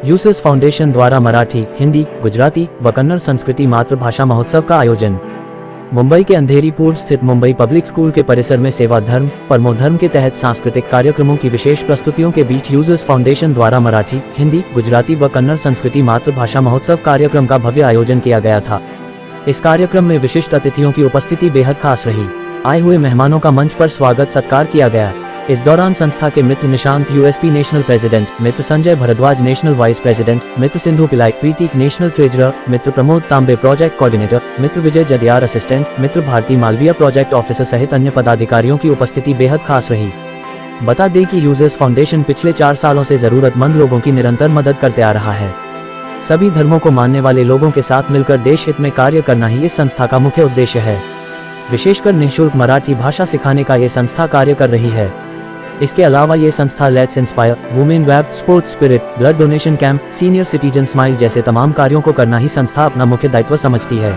यूसस foundation द्वारा मराठी, हिंदी, गुजराती व कन्नड़ संस्कृति मातृभाषा महोत्सव का आयोजन। मुंबई के अंधेरी पूर्व स्थित मुंबई पब्लिक स्कूल के परिसर में सेवा धर्म, परमो धर्म के तहत सांस्कृतिक कार्यक्रमों की विशेष प्रस्तुतियों के बीच यूसस फाउंडेशन द्वारा मराठी, हिंदी, गुजराती व कन्नड़ संस्कृति मातृभाषा महोत्सव कार्यक्रम का भव्य आयोजन किया गया था। इस कार्यक्रम में विशिष्ट अतिथियों की उपस्थिति बेहद खास रही। आए हुए मेहमानों का मंच पर स्वागत सत्कार किया गया। इस दौरान संस्था के मित्र निशांत यूएसपी नेशनल प्रेसिडेंट, मित्र Sanjay Bhardwaj national vice president, मित्र सिंधु पिलाई प्रीतिक नेशनल ट्रेजरर, मित्र प्रमोद तांबे प्रोजेक्ट कोऑर्डिनेटर, मित्र विजय जदियार असिस्टेंट, मित्र भारती मालविया प्रोजेक्ट ऑफिसर सहित अन्य पदाधिकारियों की उपस्थिति बेहद खास रही। बता दें कि यूजर्स फाउंडेशन पिछले 4 सालों से जरूरतमंद लोगों की निरंतर मदद करते आ रहा है। सभी धर्मों को मानने वाले लोगों के साथ मिलकर देश हित में कार्य करना ही इस संस्था का मुख्य उद्देश्य है। विशेषकर निःशुल्क मराठी भाषा सिखाने का ये संस्था कार्य कर रही है। इसके अलावा ये संस्था let's inspire, women web, sports spirit, blood donation camp, senior citizen smile जैसे तमाम कार्यों को करना ही संस्था अपना मुख्य दायित्व समझती है।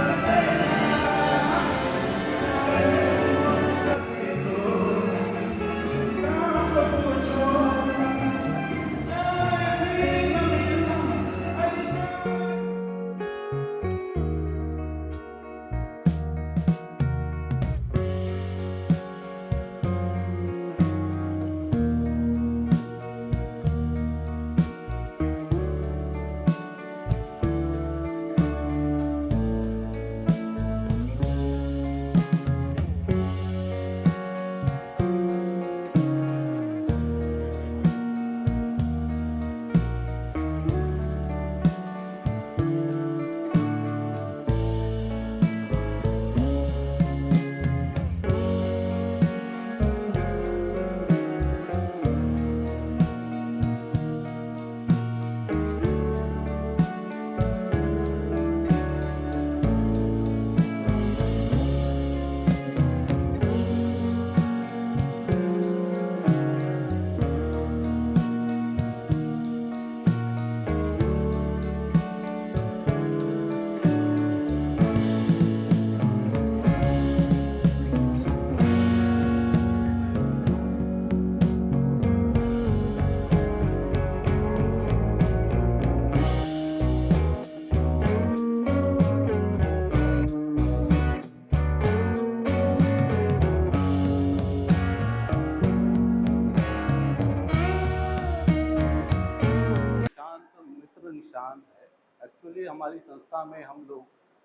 निशांत है। एक्चुअली हमारी संस्था में हम लोग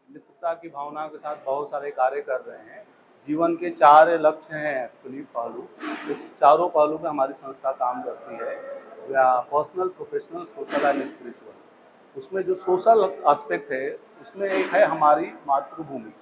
मित्रता की भावना के साथ बहुत सारे कार्य कर रहे हैं। जीवन के 4 लक्ष्य हैं एक्चुअली पहलू। इस चारों पहलू में हमारी संस्था काम करती है, personal, professional, social and spiritual. उसमें जो सोशल एस्पेक्ट है उसमें एक है हमारी मातृभूमि।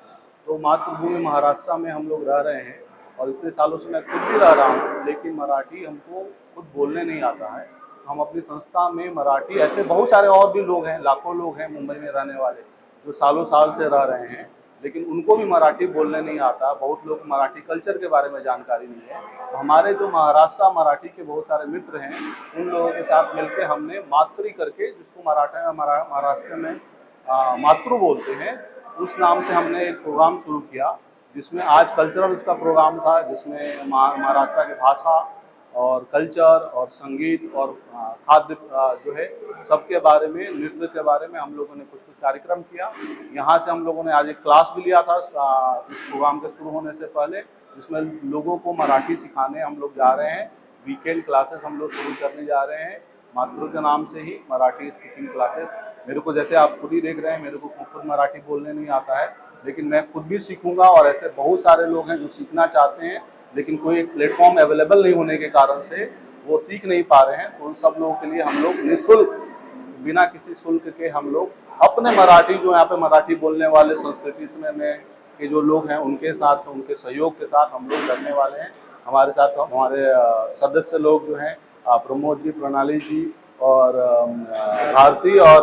तो मातृभूमि महाराष्ट्र में हम लोग रह रहे हैं और इतने सालों से मैं खुद भी रह रहा हूँ, लेकिन मराठी हमको खुद बोलने नहीं आता है। हम अपनी संस्था में मराठी, ऐसे बहुत सारे और भी लोग हैं, लाखों लोग हैं मुंबई में रहने वाले जो सालों साल से रह रहे हैं, लेकिन उनको भी मराठी बोलने नहीं आता। बहुत लोग मराठी कल्चर के बारे में जानकारी नहीं है। तो हमारे जो महाराष्ट्र मराठी के बहुत सारे मित्र हैं, उन लोगों के साथ मिलकर हमने मातृ करके, जिसको मराठा में महाराष्ट्र में मातृ बोलते हैं, उस नाम से हमने एक प्रोग्राम शुरू किया, जिसमें आज कल्चरल उसका प्रोग्राम था, जिसमें महाराष्ट्र की भाषा और कल्चर और संगीत और खाद्य जो है सबके बारे में, नृत्य के बारे में हम लोगों ने कुछ कार्यक्रम किया। यहाँ से हम लोगों ने आज एक क्लास भी लिया था इस प्रोग्राम के शुरू होने से पहले, जिसमें लोगों को मराठी सिखाने हम लोग जा रहे हैं। वीकेंड क्लासेस हम लोग शुरू करने जा रहे हैं मातृ के नाम से ही, मराठी स्पीकिंग क्लासेस। मेरे को, जैसे आप खुद ही देख रहे हैं, मेरे को खुद मराठी बोलने नहीं आता है, लेकिन मैं खुद भी सीखूंगा। और ऐसे बहुत सारे लोग हैं जो सीखना चाहते हैं, लेकिन कोई एक प्लेटफॉर्म अवेलेबल नहीं होने के कारण से वो सीख नहीं पा रहे हैं। तो उन सब लोगों के लिए हम लोग निःशुल्क, बिना किसी शुल्क के हम लोग अपने मराठी, जो यहाँ पे मराठी बोलने वाले संस्कृति में के जो लोग हैं, उनके साथ, उनके सहयोग के साथ हम लोग करने वाले हैं। हमारे साथ हमारे सदस्य लोग जो हैं, प्रमोद जी, प्रणाली जी और भारती और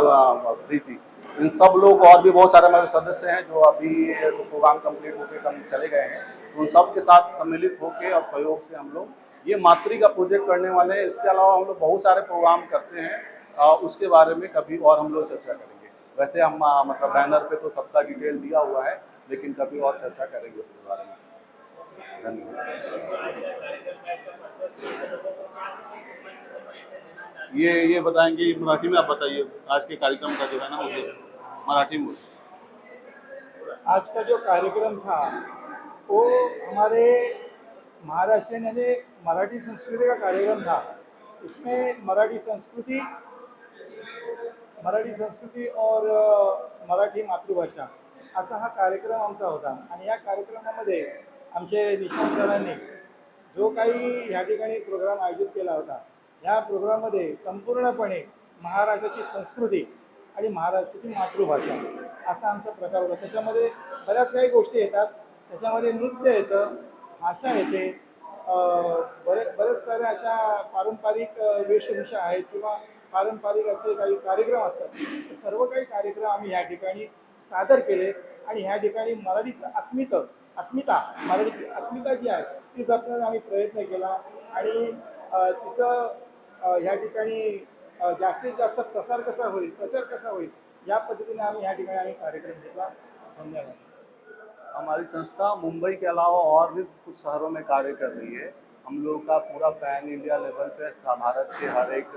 प्रीति, इन सब लोग और भी बहुत सारे हमारे सदस्य हैं जो अभी तो प्रोग्राम कंप्लीट होकर हम चले गए हैं। उन सब के साथ सम्मिलित होकर और सहयोग से हम लोग ये मातृ का प्रोजेक्ट करने वाले हैं। इसके अलावा हम लोग बहुत सारे प्रोग्राम करते हैं, उसके बारे में कभी और हम लोग चर्चा करेंगे। वैसे हम मतलब बैनर पे तो सबका डिटेल दिया हुआ है, लेकिन कभी और चर्चा करेंगे उसके बारे में। धन्यवाद। ये बताएंगे मराठी में, आप बताइए आज के कार्यक्रम का जो है ना उद्देश्य मराठी में। आज का जो कार्यक्रम था वो हमारे महाराष्ट्रीयन यानी मराठी संस्कृति का कार्यक्रम था। इसमें मराठी संस्कृती और मराठी मातृभाषा असा हा कार्यक्रम आमचा होता। आणि या कार्यक्रमामध्ये आमचे निशांत सरांनी जो काही ह्या ठिकाणी प्रोग्राम आयोजित केला होता, या प्रोग्राममध्ये संपूर्णपणे महाराष्ट्राची संस्कृती आणि महाराष्ट्राची मातृभाषा असा आमचा प्रकार होता। त्याच्यामध्ये बऱ्याच काही गोष्टी येतात, त्याच्यामध्ये नृत्य येतं, भाषा येते, बरेच साऱ्या अशा पारंपरिक वेशभूषा आहेत किंवा पारंपरिक असे काही कार्यक्रम असतात। ते सर्व काही कार्यक्रम आम्ही या ठिकाणी सादर केले आणि ह्या ठिकाणी मराठीचं मराठीची अस्मिता जी आहे ती जपण्याचा आम्ही प्रयत्न केला आणि तिचं ह्या ठिकाणी जास्तीत जास्त प्रचार कसा होईल या पद्धतीने आम्ही ह्या ठिकाणी आम्ही कार्यक्रम घेतला। धन्यवाद। हमारी संस्था मुंबई के अलावा और भी कुछ शहरों में कार्य कर रही है। हम लोग का पूरा पैन इंडिया लेवल पे भारत के हर एक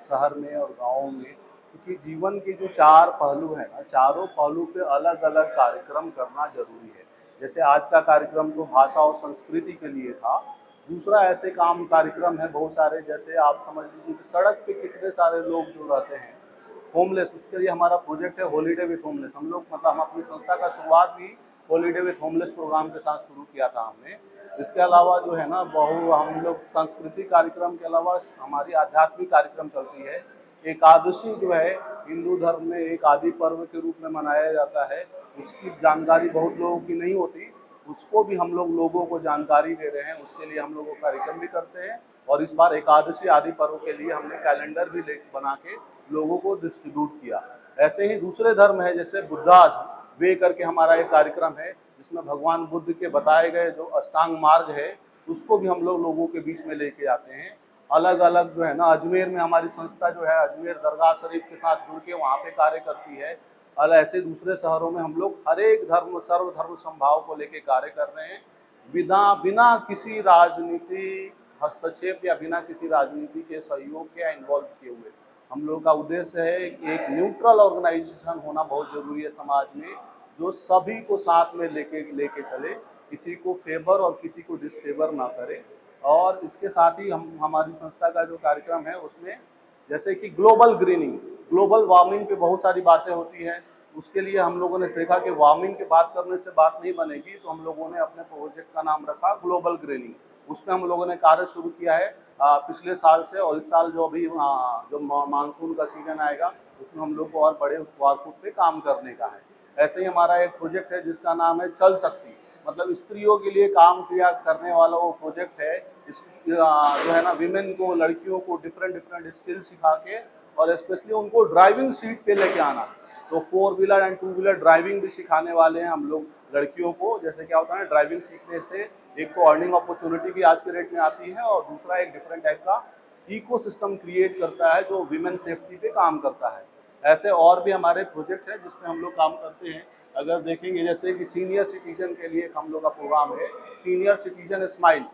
शहर में और गाँव में, क्योंकि जीवन के जो 4 पहलू हैं ना, चारों पहलू पे अलग अलग कार्यक्रम करना जरूरी है। जैसे आज का कार्यक्रम तो भाषा और संस्कृति के लिए था। दूसरा ऐसे कार्यक्रम है बहुत सारे, जैसे आप समझ लीजिए कि सड़क पे कितने सारे लोग जो रहते हैं होमलेस, उसके लिए हमारा प्रोजेक्ट है हॉलीडे विथ होमलेस। हम लोग मतलब हम अपनी संस्था का शुरुआत भी हॉलीडे विथ होमलेस प्रोग्राम के साथ शुरू किया था हमने। इसके अलावा जो है ना हम लोग सांस्कृतिक कार्यक्रम के अलावा हमारी आध्यात्मिक कार्यक्रम चलती है। एकादशी जो है हिंदू धर्म में एक आदि पर्व के रूप में मनाया जाता है, उसकी जानकारी बहुत लोगों की नहीं होती, उसको भी हम लोगों को जानकारी दे रहे हैं। उसके लिए हम लोग कार्यक्रम भी करते हैं और इस बार एकादशी आदि पर्व के लिए हमने कैलेंडर भी बना के लोगों को डिस्ट्रीब्यूट किया। ऐसे ही दूसरे धर्म है, जैसे बुद्धाज वे करके हमारा एक कार्यक्रम है जिसमें भगवान बुद्ध के बताए गए जो अष्टांग मार्ग है उसको भी हम लोगों के बीच में लेके आते हैं। अलग अलग जो है ना, अजमेर में हमारी संस्था जो है अजमेर दरगाह शरीफ के साथ जुड़ के वहाँ पे कार्य करती है। और ऐसे दूसरे शहरों में हम लोग हर एक धर्म सर्वधर्म संभाव को लेके कार्य कर रहे हैं, बिना किसी राजनीति हस्तक्षेप या बिना किसी राजनीति के सहयोग के या इन्वॉल्व किए हुए। हम लोगों का उद्देश्य है कि एक न्यूट्रल ऑर्गेनाइजेशन होना बहुत ज़रूरी है समाज में, जो सभी को साथ में लेके चले, किसी को फेवर और किसी को डिसफेवर ना करे। और इसके साथ ही हम हमारी संस्था का जो कार्यक्रम है उसमें जैसे कि ग्लोबल वार्मिंग पे बहुत सारी बातें होती हैं। उसके लिए हम लोगों ने देखा कि वार्मिंग की बात करने से बात नहीं बनेगी, तो हम लोगों ने अपने प्रोजेक्ट का नाम रखा ग्लोबल ग्रीनिंग। उसमें हम लोगों ने कार्य शुरू किया है पिछले साल से, और इस साल जो अभी जो मानसून का सीजन आएगा उसमें हम लोग को और बड़े आउटपुट पे काम करने का है। ऐसे ही हमारा एक प्रोजेक्ट है जिसका नाम है चल शक्ति, मतलब स्त्रियों के लिए काम किया करने वाला वो प्रोजेक्ट है। जो है ना विमेन को, लड़कियों को डिफरेंट स्किल सिखा के और स्पेशली उनको ड्राइविंग सीट पे लेके आना। तो 4 व्हीलर एंड 2 व्हीलर ड्राइविंग भी सिखाने वाले हैं हम लोग लड़कियों को। जैसे क्या होता है ना, ड्राइविंग सीखने से एक तो अर्निंग अपॉर्चुनिटी भी आज के रेट में आती है और दूसरा एक डिफरेंट टाइप का इकोसिस्टम क्रिएट करता है जो विमेन सेफ्टी पे काम करता है। ऐसे और भी हमारे प्रोजेक्ट है जिसमें हम लोग काम करते हैं। अगर देखेंगे जैसे कि सीनियर सिटीजन के लिए हम लोग का प्रोग्राम है सीनियर सिटीजन स्माइल,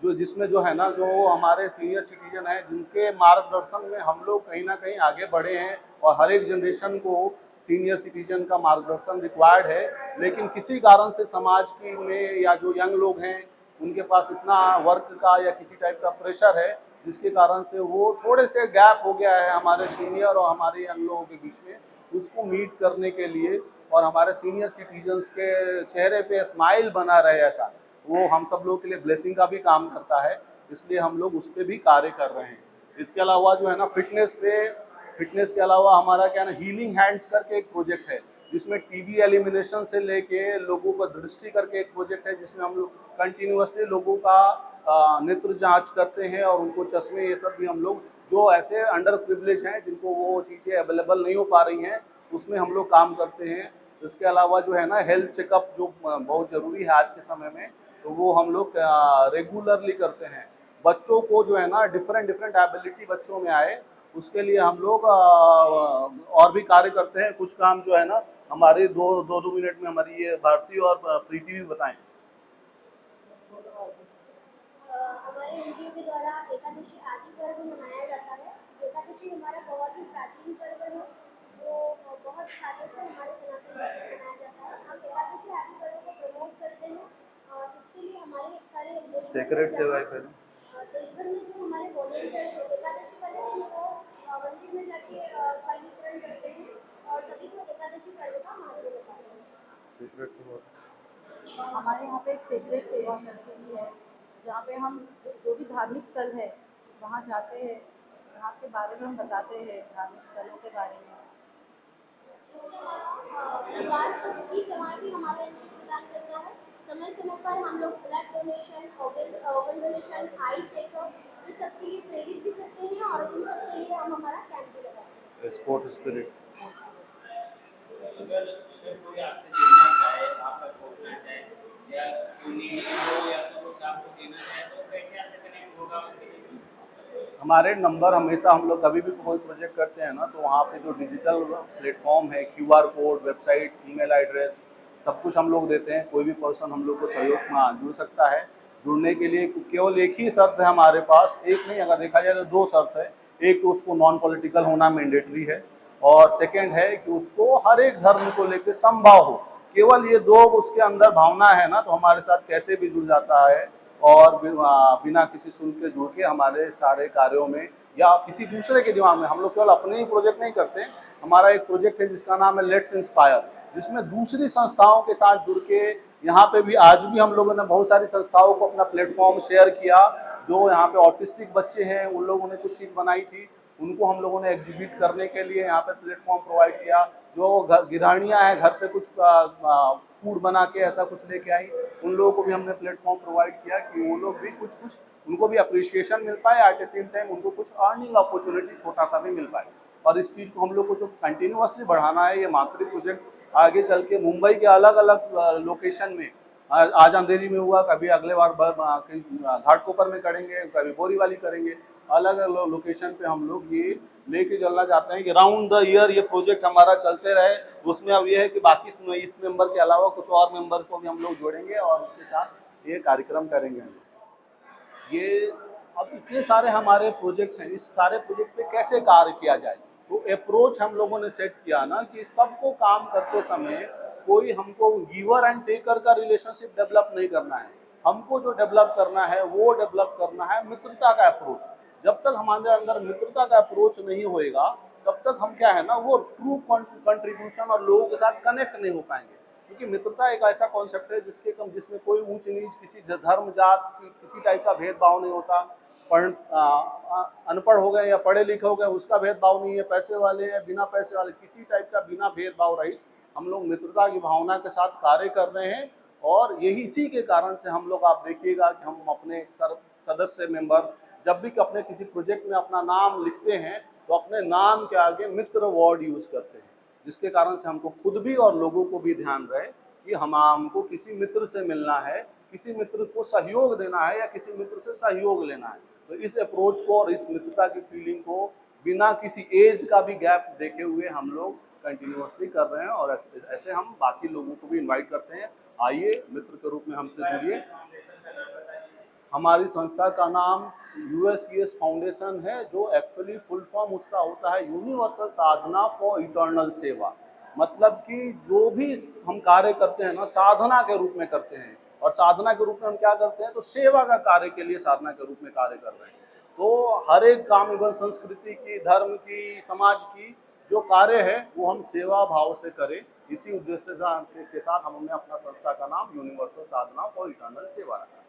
जिसमें जो है ना, जो हमारे सीनियर सिटीजन हैं जिनके मार्गदर्शन में हम लोग कहीं ना कहीं आगे बढ़े हैं और हर एक जनरेशन को सीनियर सिटीजन का मार्गदर्शन रिक्वायर्ड है। लेकिन किसी कारण से समाज की में या जो यंग लोग हैं उनके पास इतना वर्क का या किसी टाइप का प्रेशर है जिसके कारण से वो थोड़े से गैप हो गया है हमारे सीनियर और हमारे यंग लोगों के बीच में। उसको मीट करने के लिए और हमारे सीनियर सिटीजन्स के चेहरे पे स्माइल बना रहे, ऐसा वो हम सब लोगों के लिए ब्लेसिंग का भी काम करता है, इसलिए हम लोग उस पर भी कार्य कर रहे हैं। इसके अलावा जो है ना फिटनेस के अलावा हमारा क्या ना हीलिंग हैंड्स करके एक प्रोजेक्ट है जिसमें टीबी एलिमिनेशन से लेके लोगों को दृष्टि करके एक प्रोजेक्ट है जिसमें हम लोग कंटिन्यूसली लोगों का नेत्र जांच करते हैं और उनको चश्मे ये सब भी हम लोग जो ऐसे अंडर प्रिविलेज हैं जिनको वो चीज़ें अवेलेबल नहीं हो पा रही हैं उसमें हम लोग काम करते हैं। इसके अलावा जो है ना हेल्थ चेकअप जो बहुत ज़रूरी है आज के समय में, तो वो हम लोग रेगुलरली करते हैं। बच्चों को जो है ना डिफरेंट एबिलिटी बच्चों में आए उसके लिए हम लोग और भी कार्य करते हैं। कुछ काम जो है ना हमारे दो मिनट में हमारी ये भारती और प्रीति भी बताएं। हमारे एनजीओ के द्वारा एकादशी आदि पर्व मनाया जाता है सेक्रेट सेवा करें। तो इधर में जो हमारे वॉलंटियर्स हैं एकादशी वाले दिन वो मंदिर में जाके फल वितरण करते हैं और सभी को एकादशी करने का महत्व बताते हैं। सीक्रेट सेवा हमारे यहाँ पे एक सेक्रेट सेवा करके भी है, जहाँ पे हम जो भी धार्मिक स्थल है वहाँ जाते हैं, वहाँ के बारे में हम बताते हैं, धार्मिक स्थलों के बारे में। की सेवाएं भी हमारे इंस्टीट्यूट प्रदान करता है। समय समय पर हम लोग blood donation, organ donation, eye checkup इन सब के लिए प्रेरित भी करते हैं और इन सब के लिए हम हमारा कैंप भी लगाते हैं। Sport spirit. अगर कोई आपसे जुड़ना चाहे, आपका खोजना चाहे या सुनी हो या तो कुछ आपको देना चाहे तो कैसे आपसे कनेक्ट होगा उसके लिए? हमारे नंबर हमेशा हम लोग कभी भी कोई प्रोजेक्ट करते हैं ना तो वहाँ पे जो डिजिटल प्लेटफॉर्म है, QR code, website, email address, सब कुछ हम लोग देते हैं। कोई भी पर्सन हम लोग को सहयोग में जुड़ सकता है। जुड़ने के लिए केवल एक ही शर्त है हमारे पास, एक नहीं, अगर देखा जाए तो दो शर्त है। एक तो उसको नॉन पॉलिटिकल होना मैंडेटरी है और सेकेंड है कि उसको हर एक धर्म को लेकर समभाव हो। केवल ये दो उसके अंदर भावना है ना तो हमारे साथ कैसे भी जुड़ जाता है और बिना किसी शुल्क के जुड़ के हमारे सारे कार्यों में या किसी दूसरे के दिमाग में, हम लोग केवल अपने ही प्रोजेक्ट नहीं करते। हमारा एक प्रोजेक्ट है जिसका नाम है लेट्स इंस्पायर, जिसमें दूसरी संस्थाओं के साथ जुड़ के यहाँ पे भी आज भी हम लोगों ने बहुत सारी संस्थाओं को अपना प्लेटफॉर्म शेयर किया। जो यहाँ पे ऑटिस्टिक बच्चे हैं उन लोगों ने कुछ चीज़ बनाई थी, उनको हम लोगों ने एग्जीबिट करने के लिए यहाँ पे प्लेटफॉर्म प्रोवाइड किया। जो गृहिणियाँ हैं घर पे कुछ फूड बना के ऐसा कुछ लेके आई, उन लोगों को भी हमने प्लेटफॉर्म प्रोवाइड किया कि वो लोग भी कुछ उनको भी अप्रिशिएशन मिल पाए, एट द सेम टाइम उनको कुछ अर्निंग अपॉर्चुनिटी छोटा सा भी मिल पाए। और इस चीज़ को हम लोग को जो कंटिन्यूअसली बढ़ाना है, ये मातृ प्रोजेक्ट आगे चल के मुंबई के अलग अलग लोकेशन में, आज अंधेरी में हुआ, कभी अगले बार घाटकोपर में करेंगे, कभी बोरीवाली करेंगे, अलग अलग लोकेशन पे हम लोग ये लेके चलना चाहते हैं कि राउंड द ईयर ये प्रोजेक्ट हमारा चलते रहे। उसमें अब ये है कि बाकी इस मेंबर के अलावा कुछ और मेंबर को भी हम लोग जोड़ेंगे और उसके साथ ये कार्यक्रम करेंगे। ये अब इतने सारे हमारे प्रोजेक्ट्स हैं, इस सारे प्रोजेक्ट पे कैसे कार्य किया जाए, तो अप्रोच हम लोगों ने सेट किया ना कि सबको काम करते समय कोई हमको गिवर एंड टेकर का रिलेशनशिप डेवलप नहीं करना है। हमको जो डेवलप करना है वो डेवलप करना है मित्रता का अप्रोच। जब तक हमारे अंदर मित्रता का अप्रोच नहीं होएगा तब तक हम क्या है ना वो ट्रू कंट्रीब्यूशन और लोगों के साथ कनेक्ट नहीं हो पाएंगे। क्योंकि मित्रता एक ऐसा कॉन्सेप्ट है जिसमें कोई ऊंच नीच, किसी धर्म जात किसी टाइप का भेदभाव नहीं होता। अनपढ़ हो गए या पढ़े लिखे हो गए उसका भेदभाव नहीं है, पैसे वाले या बिना पैसे वाले, किसी टाइप का बिना भेदभाव रहित हम लोग मित्रता की भावना के साथ कार्य कर रहे हैं। और यही इसी के कारण से हम लोग, आप देखिएगा कि हम अपने सदस्य मेंबर जब भी अपने किसी प्रोजेक्ट में अपना नाम लिखते हैं तो अपने नाम के आगे मित्र वर्ड यूज करते हैं, जिसके कारण से हमको खुद भी और लोगों को भी ध्यान रहे कि हमको किसी मित्र से मिलना है, किसी मित्र को सहयोग देना है या किसी मित्र से सहयोग लेना है। तो इस अप्रोच को और इस मित्रता की फीलिंग को बिना किसी एज का भी गैप देखे हुए हम लोग कंटिन्यूअसली कर रहे हैं। और ऐसे हम बाकी लोगों को भी इनवाइट करते हैं, आइए मित्र के रूप में हमसे जुड़िए। हमारी संस्था का नाम USCS फाउंडेशन है, जो एक्चुअली फुल फॉर्म उसका होता है यूनिवर्सल साधना फॉर इटर्नल सेवा। मतलब कि जो भी हम कार्य करते हैं ना साधना के रूप में करते हैं, और साधना के रूप में हम क्या करते हैं तो सेवा का कार्य के लिए साधना के रूप में कार्य कर रहे हैं। तो हर एक काम एवं संस्कृति की, धर्म की, समाज की जो कार्य है वो हम सेवा भाव से करें, इसी उद्देश्य के साथ हमने अपना संस्था का नाम यूनिवर्सल साधना फॉर इटर्नल सेवा रखा।